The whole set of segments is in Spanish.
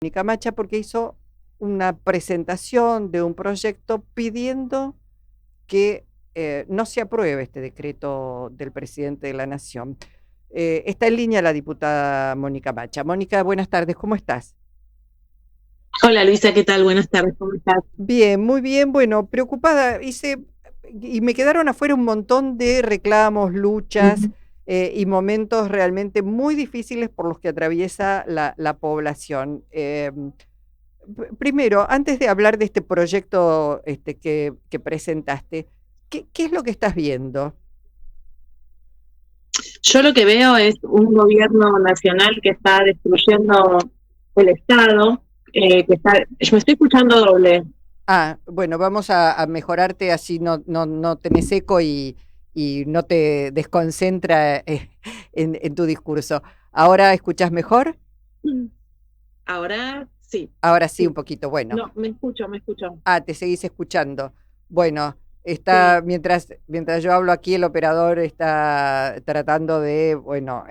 Mónica Macha porque hizo una presentación de un proyecto pidiendo que no se apruebe este decreto del presidente de la Nación. Está en línea la diputada Mónica Macha. Mónica, buenas tardes, ¿cómo estás? Hola Luisa, ¿qué tal? Buenas tardes, ¿cómo estás? Bien, muy bien. Bueno, preocupada, y me quedaron afuera un montón de reclamos, luchas Ujú. y momentos realmente muy difíciles por los que atraviesa la población. Primero, antes de hablar de este proyecto que presentaste, ¿qué es lo que estás viendo? Yo lo que veo es un gobierno nacional que está destruyendo el Estado, me estoy escuchando doble. Ah, bueno, vamos a mejorarte así no tenés eco y no te desconcentra en tu discurso. ¿Ahora escuchás mejor? Ahora sí, Ahora sí, un sí. poquito. Bueno, No, me escucho. te seguís escuchando. Bueno, Sí, mientras yo hablo aquí, el operador está tratando de, bueno,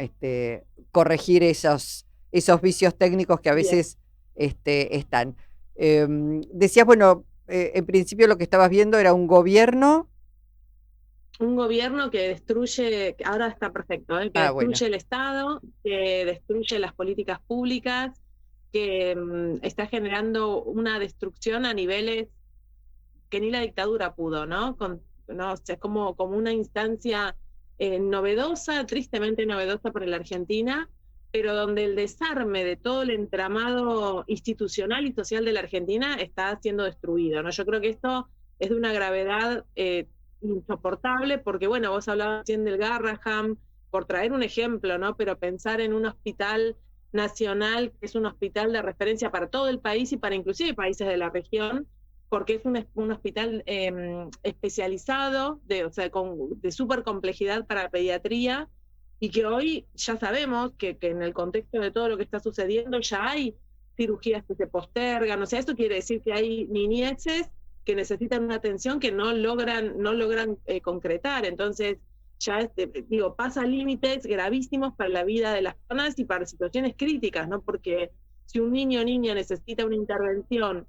corregir esos vicios técnicos que a bien. veces están. Decías, bueno, en principio lo que estabas viendo era un gobierno. Un gobierno que destruye, ahora está perfecto, que Ah, bueno. destruye el Estado, que destruye las políticas públicas, que está generando una destrucción a niveles que ni la dictadura pudo, ¿no? No, o sea, es como una instancia novedosa, tristemente novedosa para la Argentina, pero donde el desarme de todo el entramado institucional y social de la Argentina está siendo destruido, ¿no? Yo creo que esto es de una gravedad insoportable, porque bueno, vos hablabas recién del Garraham, por traer un ejemplo, ¿no? Pero pensar en un hospital nacional, que es un hospital de referencia para todo el país y para inclusive países de la región, porque es un hospital especializado, o sea, de súper complejidad para pediatría, y que hoy ya sabemos que en el contexto de todo lo que está sucediendo ya hay cirugías que se postergan, o sea, esto quiere decir que hay niñeces que necesitan una atención que no logran concretar, entonces ya digo, pasa límites gravísimos para la vida de las personas y para situaciones críticas, ¿no? Porque si un niño o niña necesita una intervención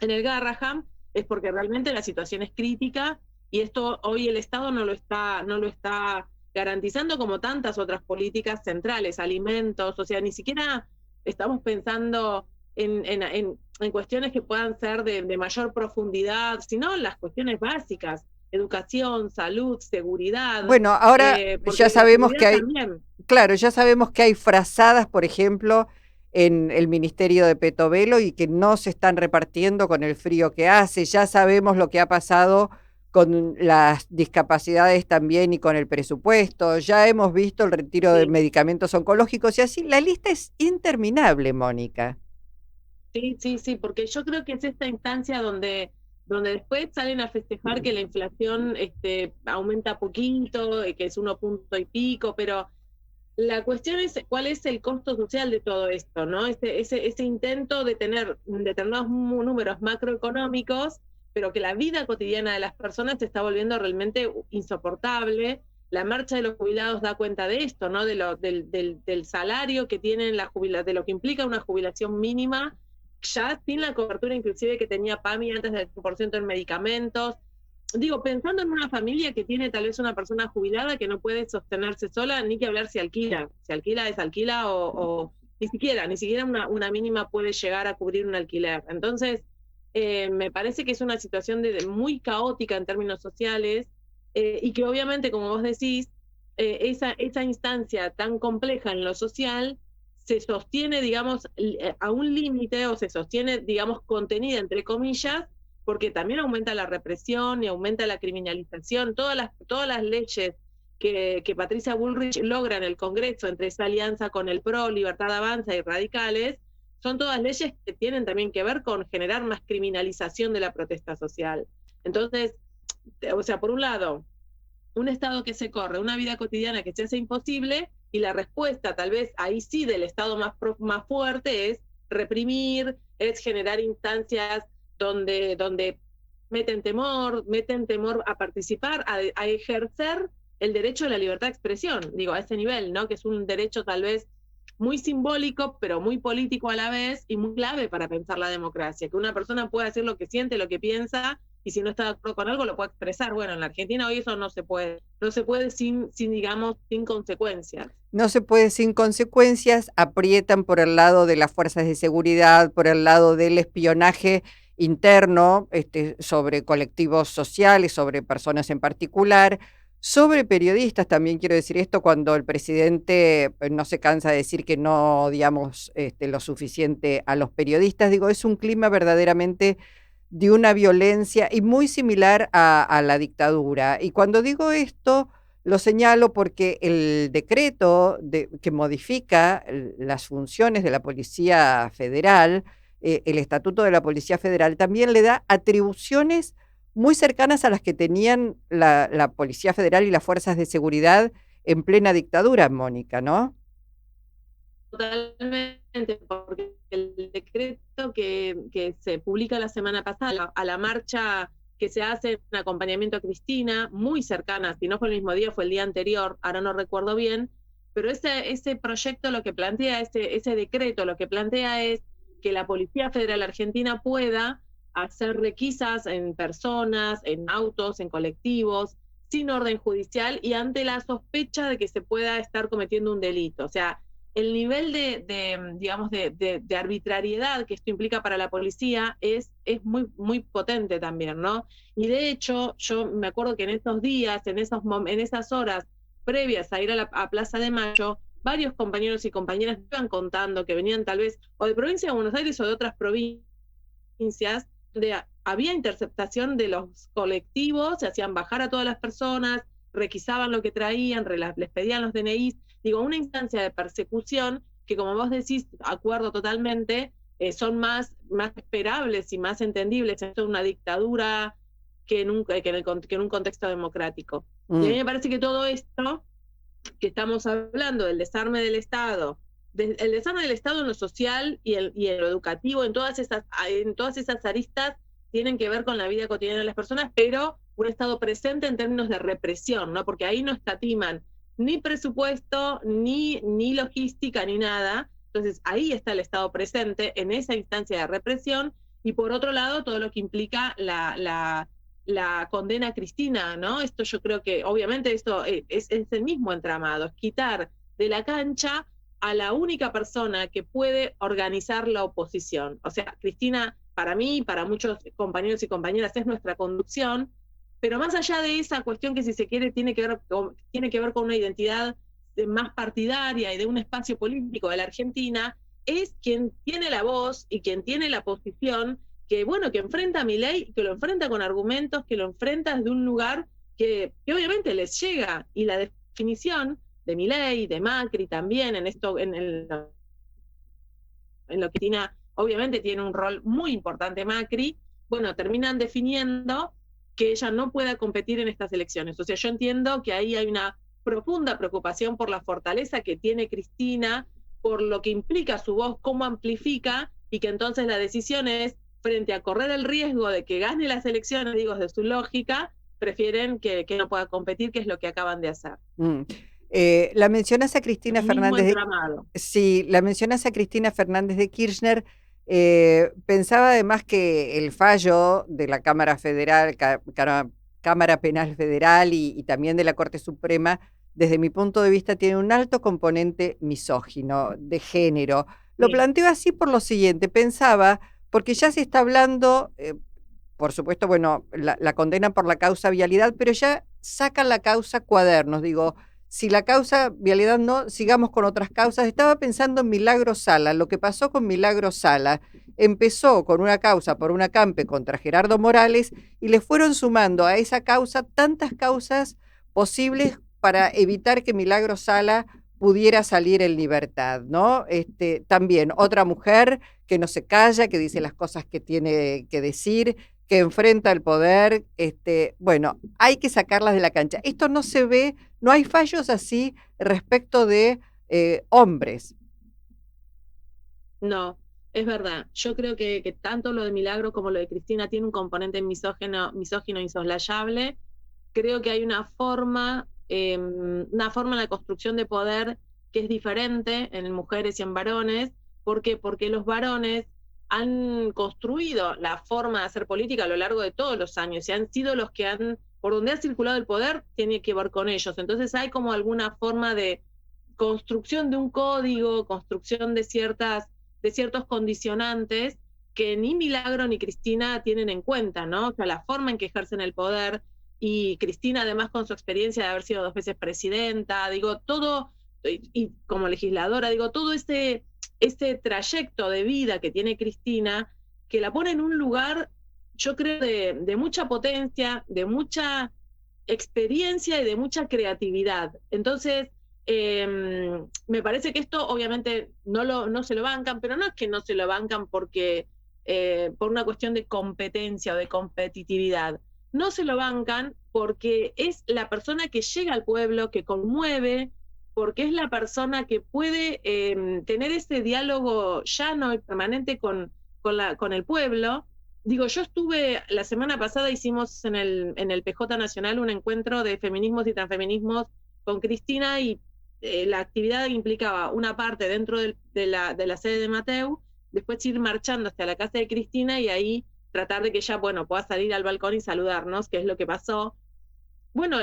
en el Garraham es porque realmente la situación es crítica y esto hoy el Estado no lo está garantizando como tantas otras políticas centrales, alimentos, o sea, ni siquiera estamos pensando en cuestiones que puedan ser de mayor profundidad, sino las cuestiones básicas, educación, salud, seguridad, Bueno, ahora ya porque la sabemos que seguridad hay, también. claro, ya sabemos que hay frazadas, por ejemplo, en el Ministerio de Petovelo y que no se están repartiendo con el frío que hace. Ya sabemos lo que ha pasado con las discapacidades también y con el presupuesto. Ya hemos visto el retiro de Sí. medicamentos oncológicos y así la lista es interminable, Mónica. Sí, sí, sí, porque yo creo que es esta instancia donde después salen a festejar que la inflación aumenta poquito, que es 1 punto y pico, pero la cuestión es cuál es el costo social de todo esto, ¿no? Ese intento de tener determinados números macroeconómicos, pero que la vida cotidiana de las personas se está volviendo realmente insoportable. La marcha de los jubilados da cuenta de esto, ¿no? Del salario que tienen de lo que implica una jubilación mínima, ya sin la cobertura inclusive que tenía PAMI antes del 100% en medicamentos. Digo, pensando en una familia que tiene tal vez una persona jubilada que no puede sostenerse sola, ni que hablar si alquila. Si alquila es alquila o ni siquiera una mínima puede llegar a cubrir un alquiler. Entonces, me parece que es una situación muy caótica en términos sociales y que obviamente, como vos decís, esa instancia tan compleja en lo social se sostiene, digamos, a un límite o se sostiene, digamos, contenida, entre comillas, porque también aumenta la represión y aumenta la criminalización. Todas las leyes que Patricia Bullrich logra en el Congreso, entre esa alianza con el PRO, Libertad Avanza y Radicales, son todas leyes que tienen también que ver con generar más criminalización de la protesta social. Entonces, o sea, por un lado, un Estado que se corre, una vida cotidiana que se hace imposible, y la respuesta, tal vez ahí sí, del Estado más fuerte es reprimir, es generar instancias donde meten temor a participar, a ejercer el derecho a la libertad de expresión, digo, a ese nivel, ¿no? Que es un derecho tal vez muy simbólico, pero muy político a la vez y muy clave para pensar la democracia, que una persona pueda decir lo que siente, lo que piensa, y si no está de acuerdo con algo lo puede expresar. Bueno, en la Argentina hoy eso no se puede digamos, sin consecuencias. No se puede sin consecuencias, aprietan por el lado de las fuerzas de seguridad, por el lado del espionaje interno, sobre colectivos sociales, sobre personas en particular, sobre periodistas. También quiero decir esto cuando el presidente no se cansa de decir que no odiamos lo suficiente a los periodistas. Digo, es un clima verdaderamente de una violencia y muy similar a la dictadura. Y cuando digo esto, lo señalo porque el decreto que modifica las funciones de la Policía Federal, el Estatuto de la Policía Federal, también le da atribuciones muy cercanas a las que tenían la Policía Federal y las fuerzas de seguridad en plena dictadura, Mónica, ¿no? Totalmente, porque el decreto que se publica la semana pasada a la marcha que se hace en acompañamiento a Cristina, muy cercana, si no fue el mismo día, fue el día anterior, ahora no recuerdo bien, pero ese proyecto lo que plantea, ese decreto lo que plantea es que la Policía Federal Argentina pueda hacer requisas en personas, en autos, en colectivos, sin orden judicial y ante la sospecha de que se pueda estar cometiendo un delito. O sea, el nivel digamos, de arbitrariedad que esto implica para la policía es muy, muy potente también, ¿no? Y de hecho, yo me acuerdo que en esos días, en esas horas previas a ir a Plaza de Mayo, varios compañeros y compañeras iban contando que venían tal vez o de provincia de Buenos Aires o de otras provincias, donde había interceptación de los colectivos, se hacían bajar a todas las personas, requisaban lo que traían, les pedían los DNIs, digo, una instancia de persecución que, como vos decís, acuerdo totalmente, son más esperables y más entendibles en una dictadura que en un contexto democrático. Y a mí me parece que todo esto que estamos hablando del desarme del Estado, el desarme del Estado en lo social y en lo educativo, en todas esas aristas, tienen que ver con la vida cotidiana de las personas, pero un Estado presente en términos de represión, ¿no? Porque ahí no escatiman ni presupuesto, ni logística, ni nada. Entonces, ahí está el Estado presente en esa instancia de represión, y por otro lado, todo lo que implica la condena a Cristina, ¿no? Esto yo creo que, obviamente, esto es el mismo entramado, es quitar de la cancha a la única persona que puede organizar la oposición. O sea, Cristina, para mí, para muchos compañeros y compañeras, es nuestra conducción, pero más allá de esa cuestión que, si se quiere, tiene que ver con una identidad más partidaria y de un espacio político de la Argentina, es quien tiene la voz y quien tiene la posición que, bueno, que enfrenta a Milei, que lo enfrenta con argumentos, que lo enfrenta desde un lugar que obviamente les llega, y la definición de Milei, de Macri también, en lo que tiene, obviamente tiene un rol muy importante Macri, bueno, terminan definiendo que ella no pueda competir en estas elecciones. O sea, yo entiendo que ahí hay una profunda preocupación por la fortaleza que tiene Cristina, por lo que implica su voz, cómo amplifica, y que entonces la decisión es, frente a correr el riesgo de que gane las elecciones, digo, de su lógica, prefieren que no pueda competir, que es lo que acaban de hacer. La mencionas a Cristina Fernández sí, la mencionas a Cristina Fernández de Kirchner. Pensaba además que el fallo de la Cámara Federal, Cámara Penal Federal y también de la Corte Suprema, desde mi punto de vista, tiene un alto componente misógino, de género. Lo planteo así por lo siguiente, pensaba, porque ya se está hablando, por supuesto, bueno, la condena por la causa vialidad, pero ya sacan la causa cuadernos, digo, si la causa vialidad no, sigamos con otras causas. Estaba pensando en Milagro Sala, lo que pasó con Milagro Sala. Empezó con una causa por un acampe contra Gerardo Morales y le fueron sumando a esa causa tantas causas posibles para evitar que Milagro Sala pudiera salir en libertad, ¿no? También otra mujer que no se calla, que dice las cosas que tiene que decir, que enfrenta el poder, bueno, hay que sacarlas de la cancha. Esto no se ve, no hay fallos así respecto de hombres. No, es verdad. Yo creo que tanto lo de Milagro como lo de Cristina tiene un componente misógino insoslayable. Creo que hay una forma en la construcción de poder que es diferente en mujeres y en varones. ¿Por qué? Porque los varones han construido la forma de hacer política a lo largo de todos los años y han sido los que han, por donde ha circulado el poder, tiene que ver con ellos. Entonces hay como alguna forma de construcción de un código, construcción de ciertos condicionantes que ni Milagro ni Cristina tienen en cuenta, ¿no? O sea, la forma en que ejercen el poder, y Cristina además con su experiencia de haber sido 2 veces presidenta, digo, todo, y como legisladora, digo, todo este trayecto de vida que tiene Cristina, que la pone en un lugar, yo creo, de mucha potencia, de mucha experiencia y de mucha creatividad. Entonces, me parece que esto obviamente no se lo bancan, pero no es que no se lo bancan porque por una cuestión de competencia o de competitividad. No se lo bancan porque es la persona que llega al pueblo, que conmueve, porque es la persona que puede tener ese diálogo llano y permanente con el pueblo. Digo, yo estuve, la semana pasada hicimos en el PJ Nacional un encuentro de feminismos y transfeminismos con Cristina, y la actividad implicaba una parte dentro de la sede de Mateu, después ir marchando hasta la casa de Cristina y ahí tratar de que ella, bueno, pueda salir al balcón y saludarnos, que es lo que pasó. Bueno,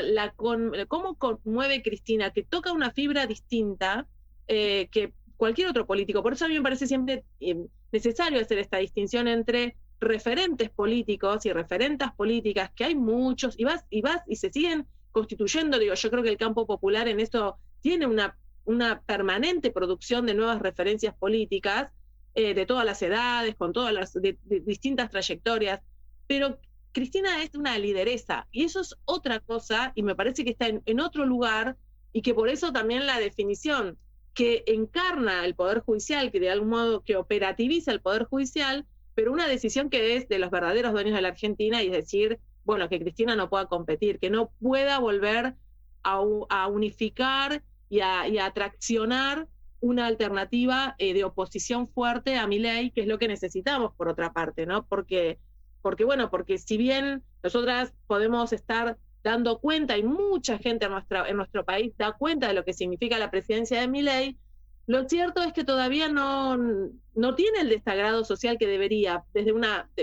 cómo conmueve Cristina, que toca una fibra distinta que cualquier otro político. Por eso a mí me parece siempre necesario hacer esta distinción entre referentes políticos y referentas políticas, que hay muchos, y vas y se siguen constituyendo. Digo, yo creo que el campo popular en esto tiene una permanente producción de nuevas referencias políticas, de todas las edades, con todas las de distintas trayectorias, pero Cristina es una lideresa, y eso es otra cosa, y me parece que está en otro lugar, y que por eso también la definición que encarna el Poder Judicial, que de algún modo que operativiza el Poder Judicial, pero una decisión que es de los verdaderos dueños de la Argentina, y es decir, bueno, que Cristina no pueda competir, que no pueda volver a unificar y a traccionar una alternativa de oposición fuerte a Milei, que es lo que necesitamos por otra parte, ¿no? Porque si bien nosotras podemos estar dando cuenta, y mucha gente en nuestro país da cuenta de lo que significa la presidencia de Milei, lo cierto es que todavía no tiene el desagrado social que debería,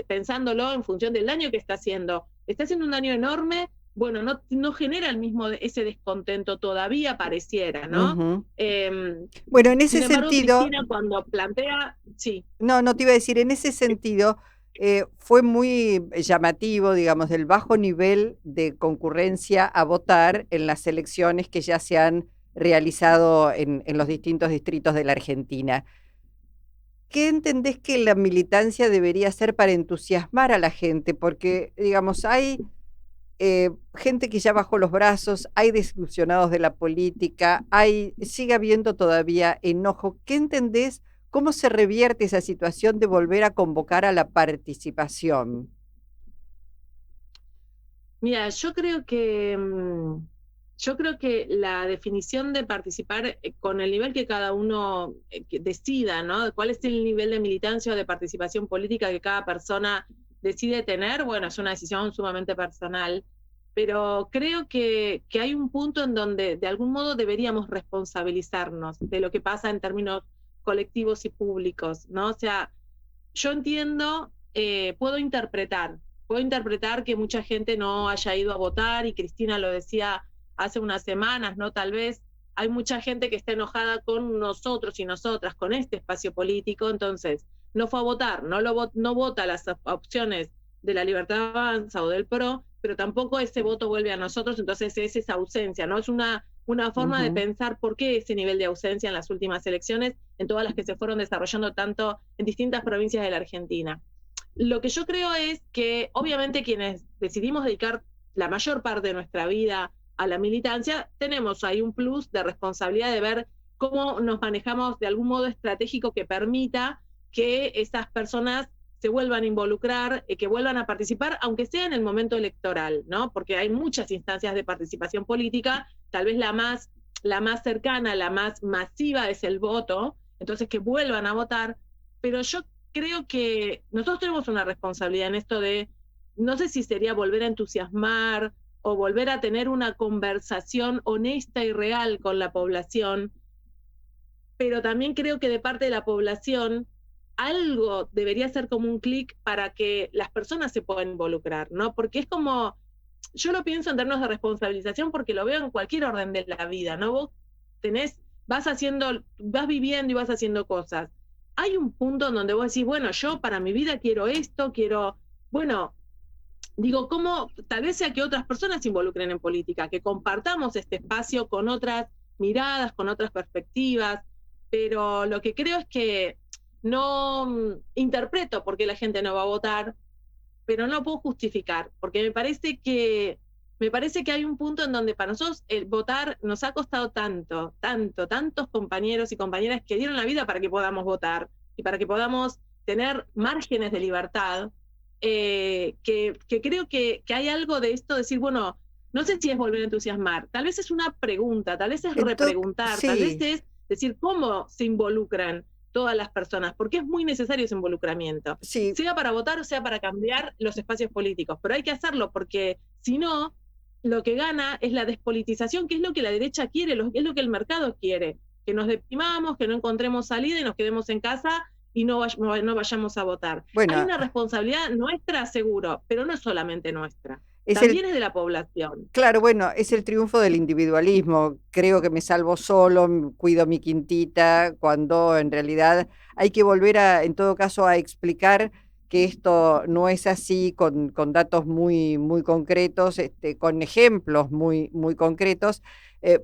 pensándolo en función del daño que está haciendo. Está haciendo un daño enorme, bueno, no genera el mismo ese descontento todavía, pareciera, ¿no? Uh-huh. Bueno, en ese sin embargo, sentido, Cristina cuando plantea, sí. No te iba a decir, en ese sentido, fue muy llamativo, digamos, el bajo nivel de concurrencia a votar en las elecciones que ya se han realizado en los distintos distritos de la Argentina. ¿Qué entendés que la militancia debería hacer para entusiasmar a la gente? Porque, digamos, hay gente que ya bajó los brazos, hay desilusionados de la política, sigue habiendo todavía enojo. ¿Qué entendés? ¿Cómo se revierte esa situación de volver a convocar a la participación? Mira, yo creo que la definición de participar con el nivel que cada uno que decida, ¿no? ¿Cuál es el nivel de militancia o de participación política que cada persona decide tener? Bueno, es una decisión sumamente personal, pero creo que hay un punto en donde de algún modo deberíamos responsabilizarnos de lo que pasa en términos colectivos y públicos, ¿no? O sea, yo entiendo, puedo interpretar que mucha gente no haya ido a votar, y Cristina lo decía hace unas semanas, ¿no? Tal vez hay mucha gente que está enojada con nosotros y nosotras, con este espacio político, entonces no fue a votar, no vota las opciones de la Libertad Avanza o del PRO, pero tampoco ese voto vuelve a nosotros, entonces es esa ausencia, ¿no? Es una forma de pensar por qué ese nivel de ausencia en las últimas elecciones, en todas las que se fueron desarrollando tanto en distintas provincias de la Argentina. Lo que yo creo es que obviamente quienes decidimos dedicar la mayor parte de nuestra vida a la militancia, tenemos ahí un plus de responsabilidad de ver cómo nos manejamos de algún modo estratégico que permita que esas personas se vuelvan a involucrar, que vuelvan a participar, aunque sea en el momento electoral, ¿no? Porque hay muchas instancias de participación política, tal vez la más cercana, la más masiva es el voto, entonces que vuelvan a votar, pero yo creo que nosotros tenemos una responsabilidad en esto de, no sé si sería volver a entusiasmar o volver a tener una conversación honesta y real con la población, pero también creo que de parte de la población algo debería ser como un clic para que las personas se puedan involucrar, ¿no? Porque es como, yo lo pienso en términos de responsabilización porque lo veo en cualquier orden de la vida, ¿no? Vos vas viviendo y vas haciendo cosas. Hay un punto en donde vos decís, bueno, yo para mi vida quiero esto, bueno, digo, ¿cómo? Tal vez sea que otras personas se involucren en política, que compartamos este espacio con otras miradas, con otras perspectivas, pero lo que creo es que no interpreto por qué la gente no va a votar, pero no lo puedo justificar, porque me parece que hay un punto en donde para nosotros el votar nos ha costado tantos compañeros y compañeras que dieron la vida para que podamos votar y para que podamos tener márgenes de libertad, que creo que hay algo de esto, decir, bueno, no sé si es volver a entusiasmar, tal vez es una pregunta, tal vez es repreguntar, tal vez Sí, es decir, ¿cómo se involucran todas las personas? Porque es muy necesario ese involucramiento, sí, sea para votar o sea para cambiar los espacios políticos, pero hay que hacerlo porque si no, lo que gana es la despolitización, que es lo que la derecha quiere, es lo que el mercado quiere, que nos deprimamos, que no encontremos salida y nos quedemos en casa y no vayamos a votar. Hay bueno, una responsabilidad nuestra, seguro, pero no es solamente nuestra, es el también es de la población. claro, bueno, es el triunfo del individualismo. Creo que me salvo solo, cuido mi quintita, cuando en realidad hay que volver en todo caso, a explicar que esto no es así, con datos muy concretos, con ejemplos muy concretos,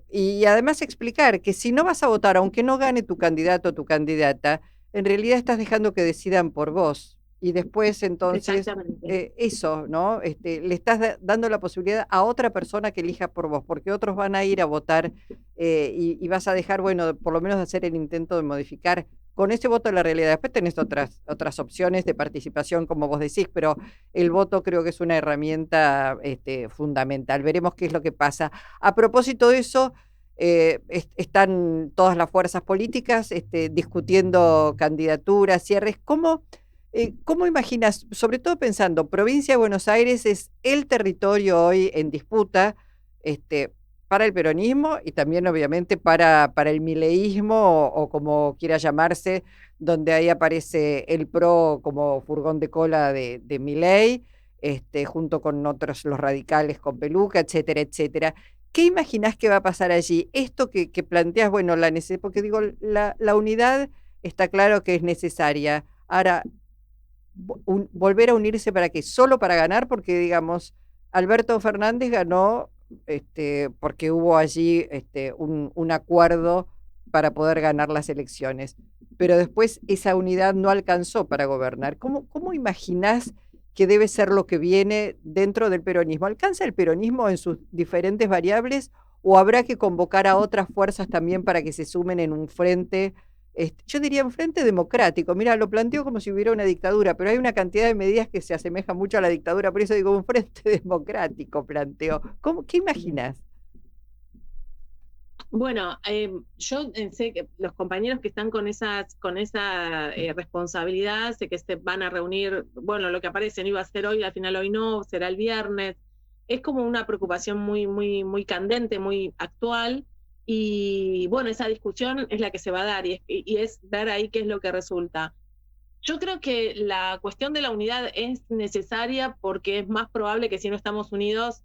y además explicar que si no vas a votar, aunque no gane tu candidato o tu candidata, en realidad estás dejando que decidan por vos. Y después, entonces, Exactamente. eso, ¿no? Le estás dando la posibilidad a otra persona que elija por vos, porque otros van a ir a votar, y vas a dejar, bueno, por lo menos de hacer el intento de modificar con ese voto la realidad. Después tenés otras opciones de participación, como vos decís, pero el voto creo que es una herramienta, fundamental. Veremos qué es lo que pasa. A propósito de eso, están todas las fuerzas políticas, discutiendo candidaturas, cierres. ¿Cómo imaginas, sobre todo pensando, provincia de Buenos Aires es el territorio hoy en disputa, este, para el peronismo y también obviamente para el mileísmo o como quiera llamarse, donde ahí aparece el PRO como furgón de cola de Milei, junto con otros, los radicales con Peluca, etcétera, etcétera? ¿Qué imaginás que va a pasar allí? Esto que planteas, bueno, la necesidad, porque digo, la unidad está claro que es necesaria. Ahora, volver a unirse para qué, solo para ganar, porque digamos, Alberto Fernández ganó, porque hubo allí, un acuerdo para poder ganar las elecciones, pero después esa unidad no alcanzó para gobernar. ¿Cómo imaginás que debe ser lo que viene dentro del peronismo? ¿Alcanza el peronismo en sus diferentes variables o habrá que convocar a otras fuerzas también para que se sumen en un frente? Yo diría un frente democrático. Mira, lo planteo como si hubiera una dictadura, pero hay una cantidad de medidas que se asemejan mucho a la dictadura, por eso digo un frente democrático, planteo. ¿Qué imaginas? Bueno, yo sé que los compañeros que están con esa responsabilidad, sé que se van a reunir, bueno, lo que aparece no iba a ser hoy, al final hoy no, será el viernes. Es como una preocupación muy candente, muy actual. Y bueno, esa discusión es la que se va a dar y es ver ahí qué es lo que resulta. Yo creo que la cuestión de la unidad es necesaria porque es más probable que si no estamos unidos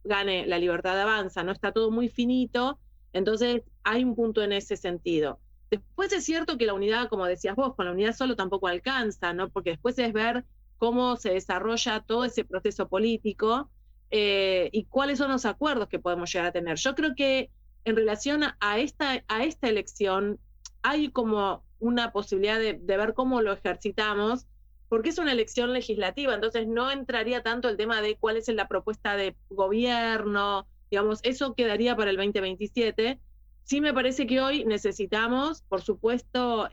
gane la libertad de avanza, no está todo muy finito, entonces hay un punto en ese sentido. Después es cierto que la unidad, como decías vos, con la unidad solo tampoco alcanza, ¿no? Porque después es ver cómo se desarrolla todo ese proceso político, y cuáles son los acuerdos que podemos llegar a tener. Yo creo que en relación a esta elección hay como una posibilidad de ver cómo lo ejercitamos, porque es una elección legislativa, entonces no entraría tanto el tema de cuál es la propuesta de gobierno, digamos, eso quedaría para el 2027. Sí me parece que hoy necesitamos, por supuesto,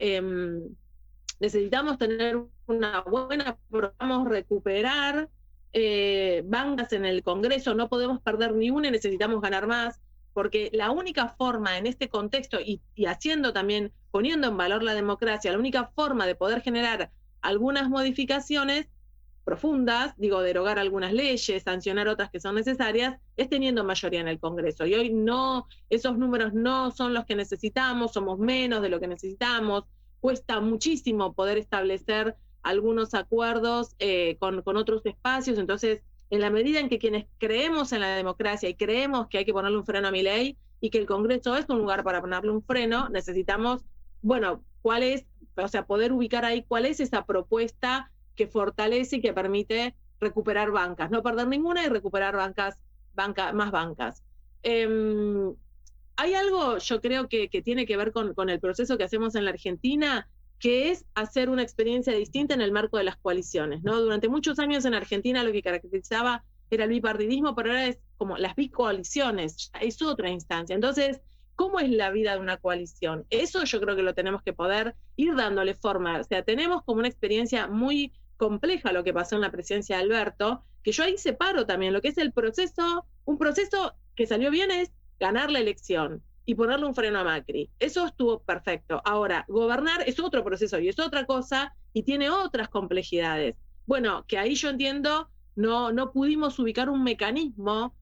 necesitamos tener una buena, podamos recuperar bancas en el Congreso, no podemos perder ni una y necesitamos ganar más, porque la única forma en este contexto y haciendo también, poniendo en valor la democracia, la única forma de poder generar algunas modificaciones profundas, digo, derogar algunas leyes, sancionar otras que son necesarias, es teniendo mayoría en el Congreso. Y hoy no, esos números no son los que necesitamos, somos menos de lo que necesitamos, cuesta muchísimo poder establecer algunos acuerdos con otros espacios, entonces en la medida en que quienes creemos en la democracia y creemos que hay que ponerle un freno a Milei y que el Congreso es un lugar para ponerle un freno, necesitamos, bueno, cuál es, o sea, poder ubicar ahí cuál es esa propuesta que fortalece y que permite recuperar bancas, no perder ninguna y recuperar más bancas. Hay algo, yo creo que tiene que ver con el proceso que hacemos en la Argentina, que es hacer una experiencia distinta en el marco de las coaliciones, ¿no? Durante muchos años en Argentina lo que caracterizaba era el bipartidismo, pero ahora es como las bicoaliciones, es otra instancia. Entonces, ¿cómo es la vida de una coalición? Eso yo creo que lo tenemos que poder ir dándole forma. O sea, tenemos como una experiencia muy compleja lo que pasó en la presidencia de Alberto, que yo ahí separo también lo que es el proceso, un proceso que salió bien es ganar la elección y ponerle un freno a Macri. Eso estuvo perfecto. Ahora, gobernar es otro proceso y es otra cosa y tiene otras complejidades. Bueno, que ahí yo entiendo, no pudimos ubicar un mecanismo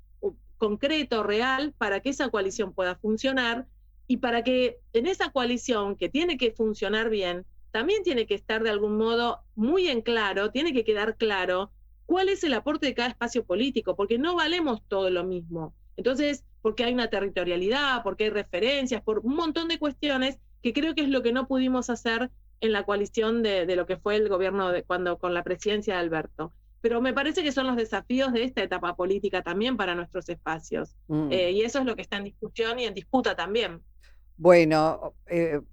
concreto, real, para que esa coalición pueda funcionar y para que en esa coalición, que tiene que funcionar bien, también tiene que estar de algún modo muy en claro, tiene que quedar claro cuál es el aporte de cada espacio político, porque no valemos todo lo mismo. Entonces, porque hay una territorialidad, porque hay referencias, por un montón de cuestiones que creo que es lo que no pudimos hacer en la coalición de lo que fue el gobierno con la presidencia de Alberto. Pero me parece que son los desafíos de esta etapa política también para nuestros espacios. Y eso es lo que está en discusión y en disputa también. Bueno,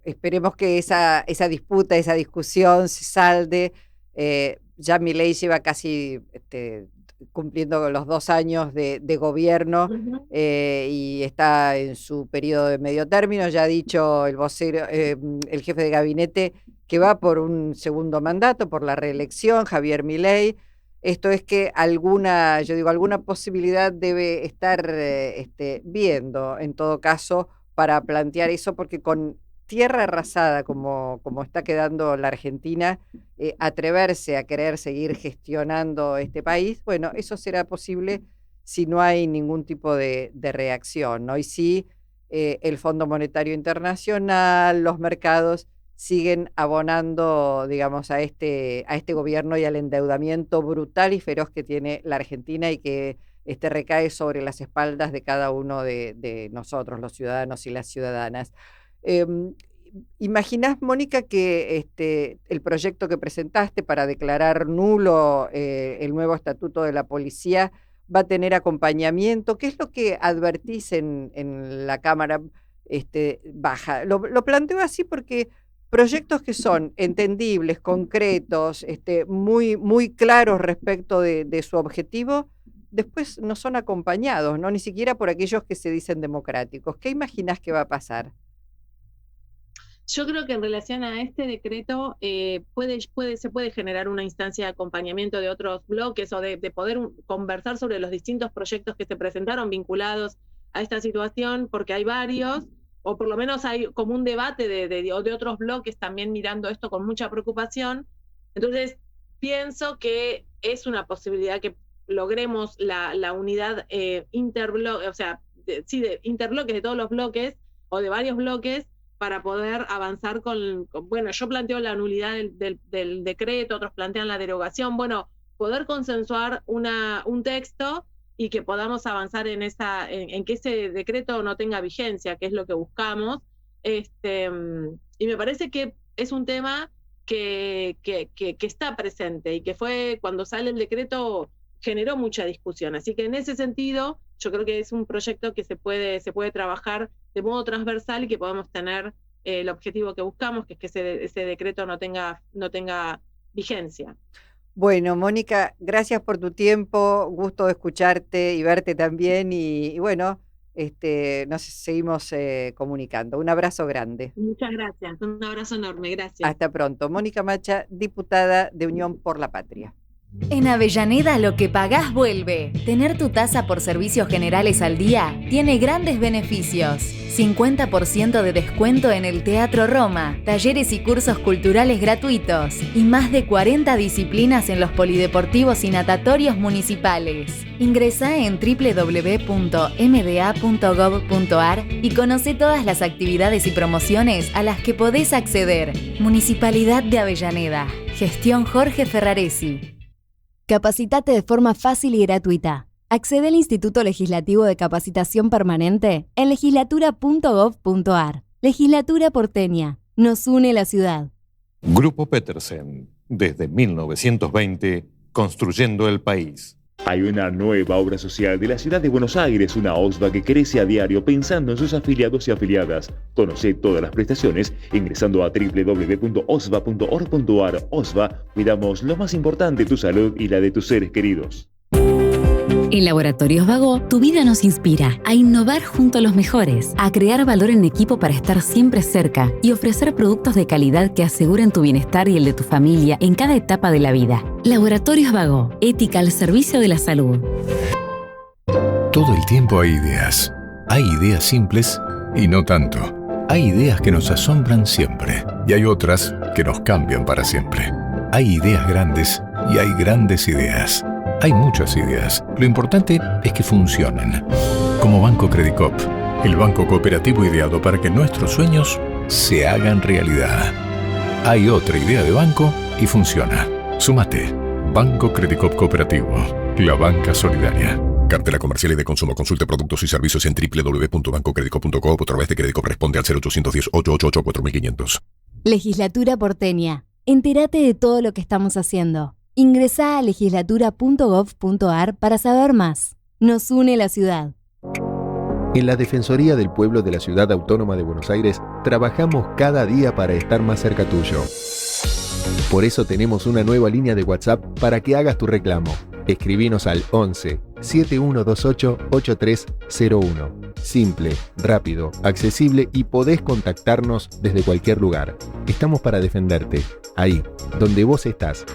esperemos que esa disputa, esa discusión se salde. Ya Milei lleva casi cumpliendo los 2 años de gobierno y está en su periodo de medio término. Ya ha dicho el vocero, el jefe de gabinete, que va por un segundo mandato, por la reelección, Javier Milei. Esto es que alguna posibilidad debe estar viendo, en todo caso, para plantear eso, porque con tierra arrasada como está quedando la Argentina, atreverse a querer seguir gestionando este país, bueno, eso será posible si no hay ningún tipo de reacción, ¿no? Y si el Fondo Monetario Internacional, los mercados siguen abonando, digamos, a este gobierno y al endeudamiento brutal y feroz que tiene la Argentina y que recae sobre las espaldas de cada uno de nosotros, los ciudadanos y las ciudadanas. Em, ¿Imaginás, Mónica, que el proyecto que presentaste para declarar nulo el nuevo estatuto de la policía va a tener acompañamiento? ¿Qué es lo que advertís en la Cámara Baja? Lo planteo así porque proyectos que son entendibles, concretos, muy, muy claros respecto de su objetivo, después no son acompañados, ¿no? Ni siquiera por aquellos que se dicen democráticos. ¿Qué imaginás que va a pasar? Yo creo que en relación a este decreto se puede generar una instancia de acompañamiento de otros bloques o de poder conversar sobre los distintos proyectos que se presentaron vinculados a esta situación, porque hay varios, o por lo menos hay como un debate de otros bloques también mirando esto con mucha preocupación. Entonces, pienso que es una posibilidad que logremos la unidad interbloque, o sea, de interbloques de todos los bloques o de varios bloques para poder avanzar bueno, yo planteo la nulidad del decreto, otros plantean la derogación, bueno, poder consensuar un texto y que podamos avanzar en que ese decreto no tenga vigencia, que es lo que buscamos. Y me parece que es un tema que está presente y que fue cuando sale el decreto generó mucha discusión. Así que en ese sentido, yo creo que es un proyecto que se puede trabajar de modo transversal y que podamos tener el objetivo que buscamos, que es que ese decreto no tenga vigencia. Bueno, Mónica, gracias por tu tiempo, gusto de escucharte y verte también y bueno, nos seguimos comunicando. Un abrazo grande. Muchas gracias, un abrazo enorme, gracias. Hasta pronto. Mónica Macha, diputada de Unión por la Patria. En Avellaneda lo que pagás vuelve. Tener tu tasa por servicios generales al día tiene grandes beneficios. 50% de descuento en el Teatro Roma, talleres y cursos culturales gratuitos y más de 40 disciplinas en los polideportivos y natatorios municipales. Ingresá en www.mda.gov.ar y conoce todas las actividades y promociones a las que podés acceder. Municipalidad de Avellaneda. Gestión Jorge Ferraresi. Capacitate de forma fácil y gratuita. Accede al Instituto Legislativo de Capacitación Permanente en legislatura.gov.ar. Legislatura porteña. Nos une la ciudad. Grupo Petersen. Desde 1920, construyendo el país. Hay una nueva obra social de la ciudad de Buenos Aires, una OSVA que crece a diario pensando en sus afiliados y afiliadas. Conoce todas las prestaciones ingresando a www.osva.org.ar. OSVA, cuidamos lo más importante, tu salud y la de tus seres queridos. En Laboratorios Vago, tu vida nos inspira a innovar junto a los mejores, a crear valor en equipo para estar siempre cerca y ofrecer productos de calidad que aseguren tu bienestar y el de tu familia en cada etapa de la vida. Laboratorios Vago, ética al servicio de la salud. Todo el tiempo hay ideas. Hay ideas simples y no tanto. Hay ideas que nos asombran siempre y hay otras que nos cambian para siempre. Hay ideas grandes y hay grandes ideas. Hay muchas ideas. Lo importante es que funcionen. Como Banco Credicop, el banco cooperativo ideado para que nuestros sueños se hagan realidad. Hay otra idea de banco y funciona. Súmate. Banco Credicop Cooperativo. La banca solidaria. Cartela comercial y de consumo. Consulte productos y servicios en www.bancocredico.com o a través de Credicop. Responde al 0810-888-4500. Legislatura porteña. Entérate de todo lo que estamos haciendo. Ingresá a legislatura.gov.ar para saber más. Nos une la ciudad. En la Defensoría del Pueblo de la Ciudad Autónoma de Buenos Aires trabajamos cada día para estar más cerca tuyo. Por eso tenemos una nueva línea de WhatsApp para que hagas tu reclamo. Escribinos al 11 7128 8301. Simple, rápido, accesible y podés contactarnos desde cualquier lugar. Estamos para defenderte, ahí, donde vos estás.